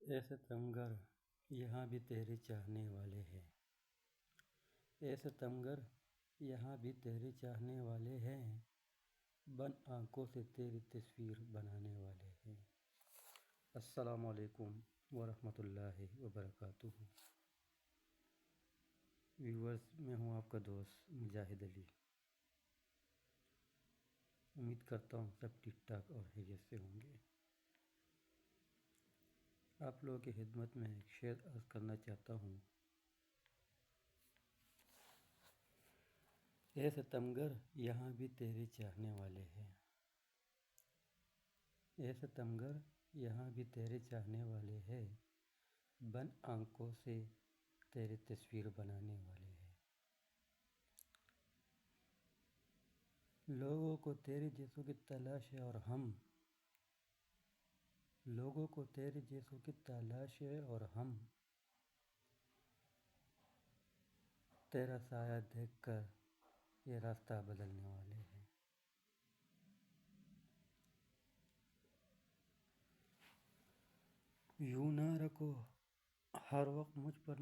اے ستمگر یہاں بھی تیرے چاہنے والے ہیں، اے ستمگر یہاں بھی تیرے چاہنے والے ہیں، بن آنکھوں سے تیری تصویر بنانے والے ہیں۔ السلام علیکم ورحمۃ اللہ وبرکاتہ۔ ویورز، میں ہوں آپ کا دوست مجاہد علی۔ امید کرتا ہوں سب ٹھیک ٹھاک اور خیریت سے ہوں گے۔ آپ لوگوں کی خدمت میں ایک شعر عرض کرنا چاہتا ہوں۔ اے ستمگر یہاں بھی تیرے چاہنے والے ہیں، اے ستمگر یہاں بھی تیرے چاہنے والے ہیں، بن آنکھوں سے تیری تصویر بنانے والے ہیں۔ لوگوں کو تیرے جیسوں کی تلاش ہے اور لوگوں کو تیرے جیسوں کی تلاش ہے اور ہم تیرا سایہ دیکھ کر یہ راستہ بدلنے والے ہیں۔ یوں نہ رکھو ہر وقت مجھ پر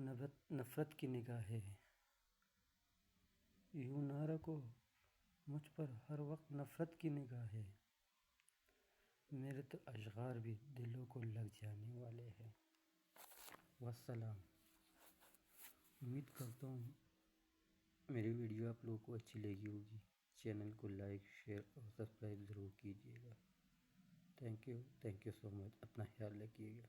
نفرت کی نگاہیں، یوں نہ رکھو مجھ پر ہر وقت نفرت کی نگاہیں، میرے تو اشعار بھی دلوں کو لگ جانے والے ہیں۔ والسلام۔ امید کرتا ہوں میری ویڈیو آپ لوگوں کو اچھی لگی ہوگی۔ چینل کو لائک، شیئر اور سبسکرائب ضرور کیجیے گا۔ تھینک یو سو مچ۔ اپنا خیال رکھیے گا۔